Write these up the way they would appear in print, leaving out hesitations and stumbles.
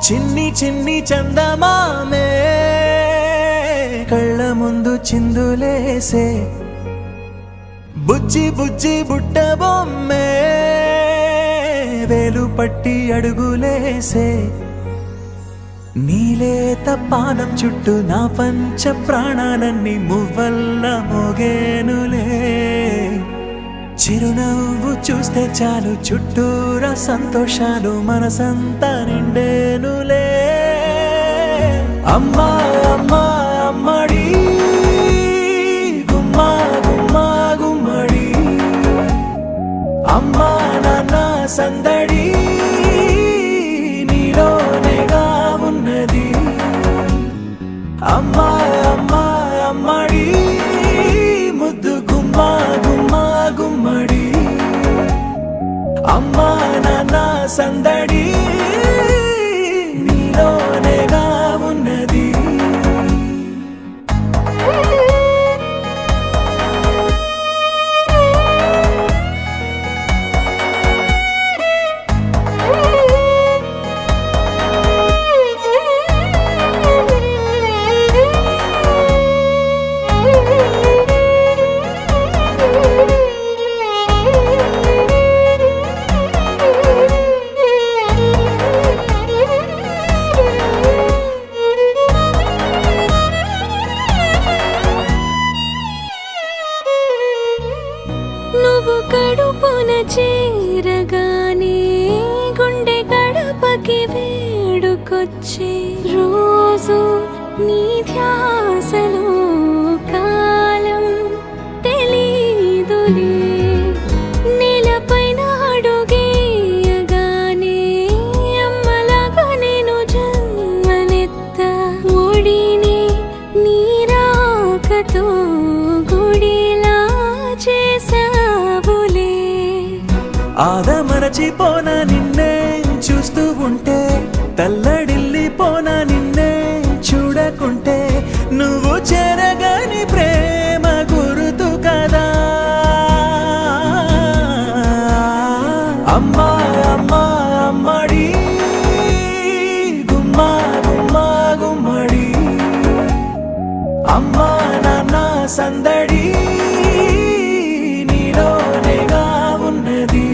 చిన్ని చిన్ని చందమామే కళ్ళ ముందు చిందులేసే బుజ్జి బుజ్జి బుట్ట బొమ్మే వేలు పట్టి అడుగులేసే నీలేత పానం చుట్టూ నా పంచ ప్రాణాలన్నీ మువ్వల్ల మోగేనులే చిరునవ్వు చూస్తే చాలు చుట్టూరా సంతోషాలు మనసంతా నిండేనులే అమ్మా అమ్మా అమ్మడి గుమ్మా గుమ్మా గుమ్మడి అమ్మా నాన్న సందడి నీలోనేగా ఉన్నది అమ్మా అమ్మా అమ్మడి ముద్దు గుమ్మా గుమ్మా గుమ్మడి అమ్మా నాన్న సందడి నీలోనేగా ఉన్నది నువ్వు కడుపున చేరగానే గుండె గడపకి వేడుకొచ్చే రోజు నీ ధ్యాసలో కాలం తెలీదులే నేలపైన అడుగేయగానే అమ్మలాగా నేను జన్మనెత్త ఒడిని నీ రాకతో గుడిలా చేసావులే ఆదమరచిపోనా నిన్నే చూస్తూ ఉంటే తల్లడిల్లిపోనా నిన్నే చూడకుంటే నువ్వు చెరగని ప్రేమ గురుతు కదా అమ్మా అమ్మా అమ్మడి గుమ్మా గుమ్మా గుమ్మడి అమ్మా నాన్న సందడి నీలోనేగా ఉన్నది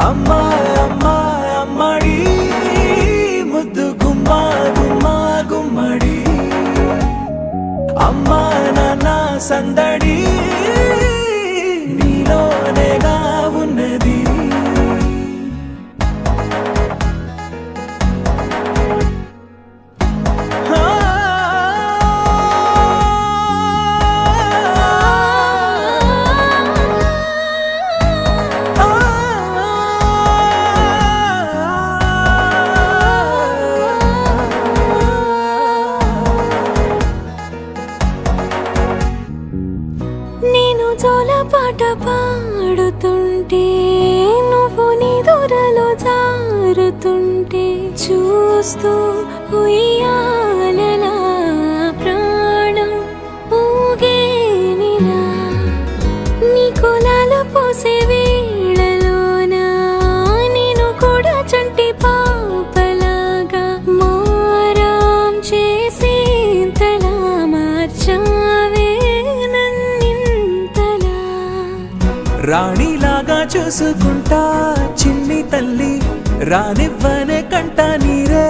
అమ్మా అమ్మా అమ్మడి ముద్దు గుమ్మా గుమ్మా గుమ్మడి అమ్మా నాన్న సందడి నీలోనేగా ఉన్నది నేను జోలపాట పాడుతుంటే నువ్వు నీ దూరలో జారుతుంటే చూస్తూ ఉయ్యాలలా ప్రాణం ఊగేనిలా నీ కులాల పోసే వేళలోన నేను కూడా చంటి పాపలాగా మారాం చేసేంతలా మార్చావే రాణిలాగా చూసుకుంటా చిన్ని తల్లి రానివ్వనే కంట నీరే